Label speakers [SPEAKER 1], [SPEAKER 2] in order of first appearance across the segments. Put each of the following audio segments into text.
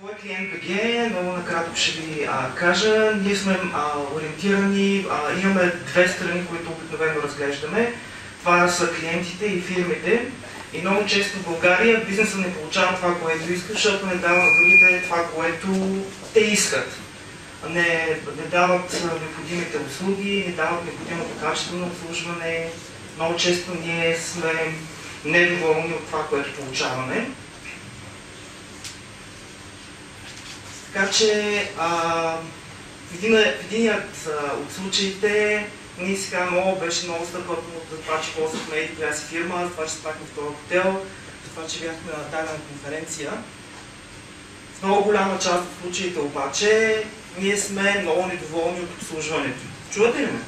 [SPEAKER 1] Какво е клиент БГ? Много накратко ще ви кажа. Ние сме ориентирани, имаме две страни, които обикновено разглеждаме. Това са клиентите и фирмите. И много често в България бизнесът не получава това, което иска, защото не дава на другите това, което те искат. Не дават необходимите услуги, не дават необходимото качество на обслужване. Много често ние сме недоволни от това, което получаваме. Така че единият от случаите ние сега беше много страхотно за това, че ползвахме еди коя си фирма, за това, че спахме в този хотел, за това, че бяхме на дадена конференция. В много голяма част от случаите обаче ние сме много недоволни от обслужването. Чувате ли ме?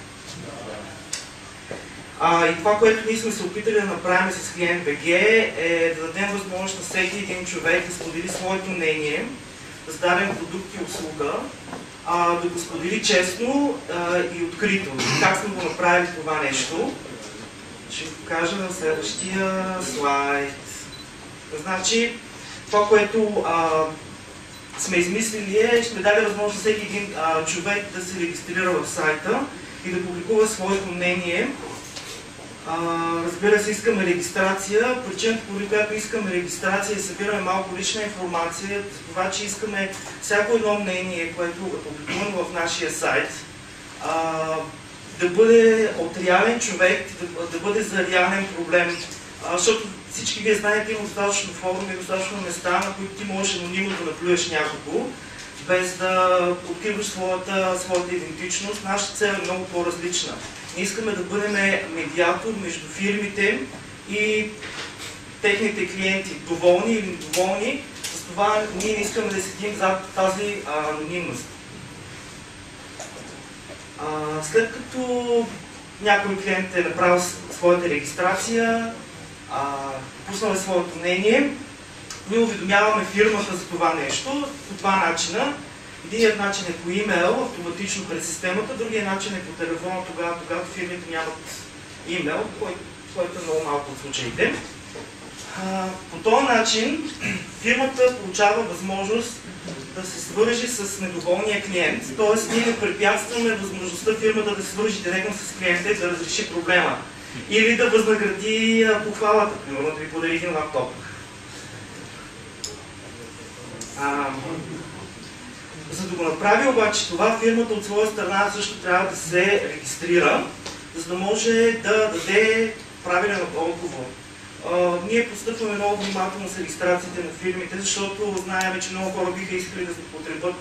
[SPEAKER 1] И това, което ние сме се опитали да направим с клиент БГ е да дадем възможност на всеки един човек да сподели своето мнение за даден продукт и услуга, да го сподели честно и открито. Как сме го направили това нещо? Ще го покажа на следващия слайд. Значи, това, което сме измислили ще сме дали възможност на всеки един човек да се регистрира в сайта и да публикува своето мнение. Разбира се, искаме регистрация. Причината, поради която искаме регистрация, събираме малко лична информация за това, че искаме всяко едно мнение, което е публикувано в нашия сайт, да бъде от реален човек, да бъде за реален проблем. Защото всички вие знаете, има достатъчно форуми, достатъчно места, на които ти можеш анонимно да наплюеш някого, без да откриваш своята идентичност. Нашата цел е много по-различна. Ние искаме да бъдем медиатор между фирмите и техните клиенти, доволни или недоволни. С това ние не искаме да седим зад тази анонимност. След като някой клиент е направил своята регистрация, пуснал своето мнение, ние уведомяваме фирмата за това нещо по два начина. Единият начин е по имейл, автоматично през системата, другият начин е по телефона, когато фирмите нямат имейл, който е много малко от случаите. По този начин фирмата получава възможност да се свържи с недоволния клиент, т.е. ние не препятстваме възможността фирмата да се свържи директно с клиента и да разреши проблема. Или да възнагради похвалата, примерно да ви подари един лаптоп. За да го направи обаче това, фирмата от своя страна също трябва да се регистрира, за да може да даде правилен отговор. Ние постъпваме много внимателно с регистрациите на фирмите, защото знаем, че много хора биха искали да се потребят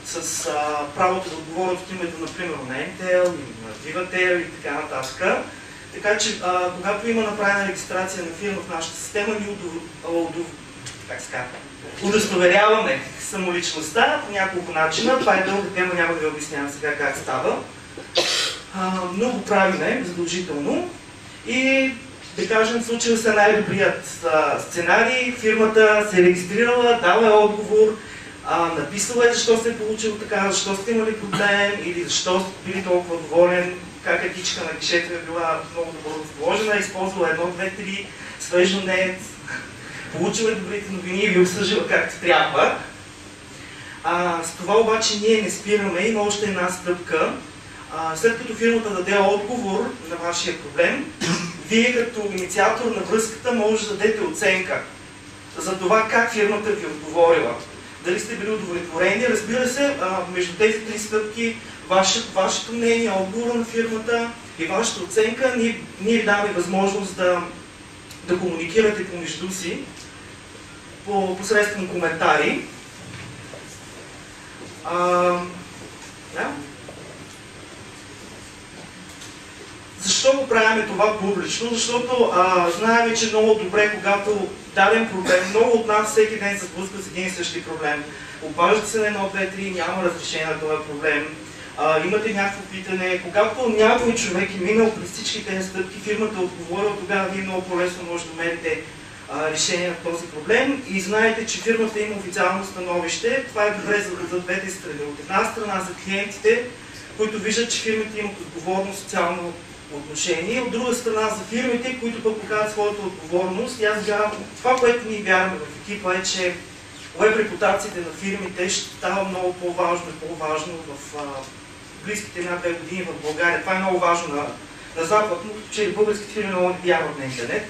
[SPEAKER 1] с правото да отговорят от името, например, на Intel или на Vivatel и така нататък. Така че, когато има направена регистрация на фирма в нашата система, ние удостоверяваме самоличността по няколко начина. Това е дълга тема, няма да ви обяснявам сега как става. Но го правиме задължително. И да кажем, в случая са най-добрият сценарий. Фирмата се е регистрирала, дала е отговор, написала е защо сте е получил така, защо сте имали проблем или защо сте били толкова доволен, как етичка на гишето е била много добро разположена, използвала 1, 2, 3, свежо нет, получила е добрите новини и ви обслужила както трябва. С това обаче ние не спираме, има още една стъпка. След като фирмата даде отговор на вашия проблем, вие като инициатор на връзката може да дадете оценка за това как фирмата ви е отговорила. Дали сте били удовлетворени, разбира се, между тези три стъпки, вашето мнение, отговора на фирмата и вашата оценка, ние ви даваме възможност да комуникирате помежду си посредством коментари. Защо го правим това публично? Защото знаем, че много добре, когато даден проблем, много от нас всеки ден се сблъскват с един и същи проблем. Обаждате се на 1, 2, 3, няма разрешение на този проблем. Имате някакво питане. Когато някой човек е минал през всички тези стъпки, фирмата е отговорила, тогава вие много по-лесно може да намерите решение на този проблем и знаете, че фирмата има официално становище. Това е добре за двете страни. От една страна за клиентите, които виждат, че фирмите имат отговорно социално отношение, от друга страна за фирмите, които пък показват своята отговорност. И аз вярвам, това, което ние вярваме в екипа е, че веб репутациите на фирмите ще става много по-важно и по-важно в близките 1-2 години в България. Това е много важно на Запад, но че българските фирми много не вярват на интернет.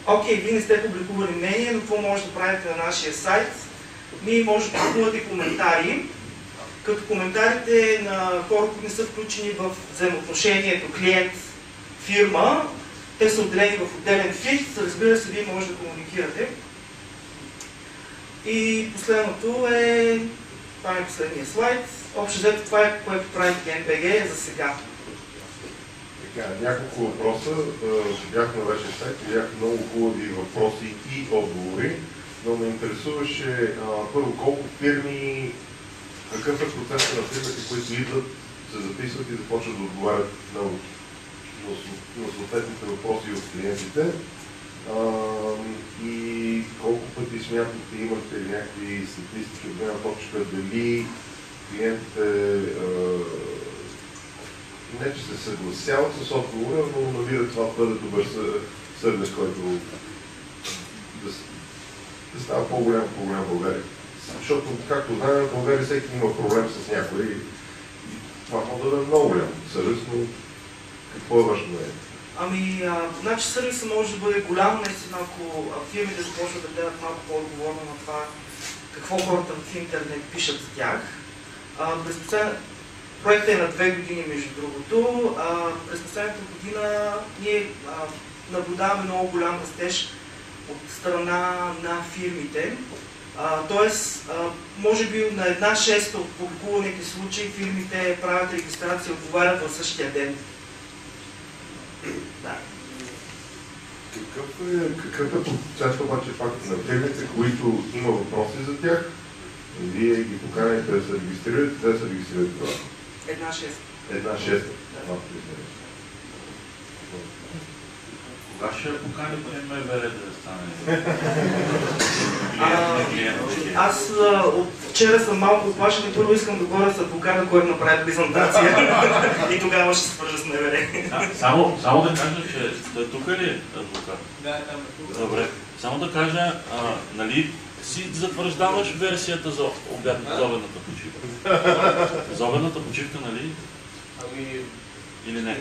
[SPEAKER 1] Окей, вие не сте публикували мнение, но какво може да правите на нашия сайт? Ние може да публикувате коментари, като коментарите на хора, които не са включени в взаимоотношението клиент-фирма, те са отделени в отделен фит, разбира се, вие може да комуникирате. И последното е, това е последния слайд, общо взето това е, което прави GameBG за сега.
[SPEAKER 2] Няколко въпроса. Бях на вашия сайт, видях много хубави въпроси и отговори, но ме интересуваше първо колко фирми, какъв е процесът на фирмите, които идват, се записват и започват да отговарят на съответните въпроси от клиентите. И колко пъти смятате, имате някакви статистики от една точка, дали клиентите не че се съгласяват с отговора, но намират това бъде добър сервис, който да става по-голям в България. Защото, както знаем, в България всеки има проблем с някой и това може да е много голям сервис, но какво е вашето мнение?
[SPEAKER 1] Значи сервисът може да бъде голям, наистина, ако фирмите започват да гледат малко по-отговорно на това какво хората в интернет пишат за тях. Проектът е на 2 години, между другото. През последната година ние наблюдаваме много голям растеж от страна на фирмите. Тоест, може би на 1/6 от публикуваните случаи фирмите правят регистрация и отговарят в същия ден. Да.
[SPEAKER 2] Какъв е процент обаче факт на фирмите, които има въпроси за тях? Вие ги поканите да се регистрират, те се регистрират това?
[SPEAKER 1] 1/6.
[SPEAKER 2] 1/6.
[SPEAKER 3] Кога ще поканите МВР да стане?
[SPEAKER 1] Аз от вчера съм малко оплашен и първо искам да говоря с адвоката, който направи презентация и тогава ще се свържа с МВР.
[SPEAKER 3] Само да кажа, че тук ли адвокат?
[SPEAKER 4] Да, там е тук.
[SPEAKER 3] Добре. Само да кажа, нали си затвърждаваш версията за обедната почивка? За обедната почивка, нали? Или не?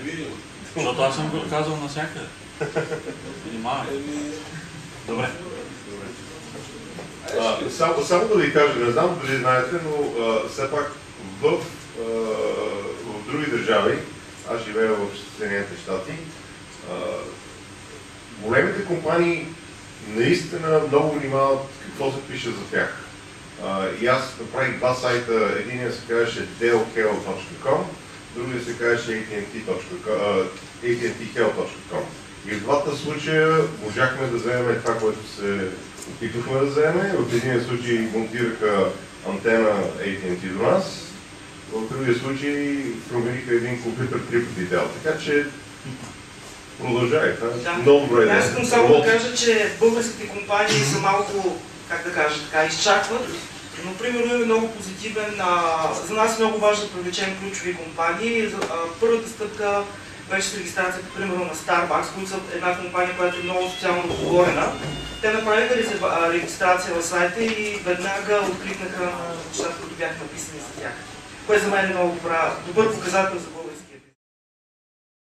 [SPEAKER 3] Защото аз съм го казал навсякъде. Внимавай. Добре.
[SPEAKER 2] Само да ви кажа, не знам дали знаете, но все пак в други държави, аз живея в Съединените щати, големите компании наистина много внимават какво се пише за тях. И аз направих 2 сайта, единия се казваше dellhell.com, другия се казваше AT&THell.com. И в двата случая можахме да вземем това, което се опитвахме да вземем. В един случай монтираха антена AT&T до нас, в другия случай промениха един компютър 3 пъти дел. Така че продължай. Много добре.
[SPEAKER 1] Аз искам само да кажа, че българските компании са малко, как да кажа, така изчакват. Но, примерно, имаме много позитивен, за нас е много важно да привлечем ключови компании. Първата стъпка беше с регистрацията, примерно, на Starbucks, които са една компания, която е много социално отговорена. Те направиха регистрация в сайта и веднага откликнаха на нещата, които бяха написани за тях. Което за мен е много добър показател за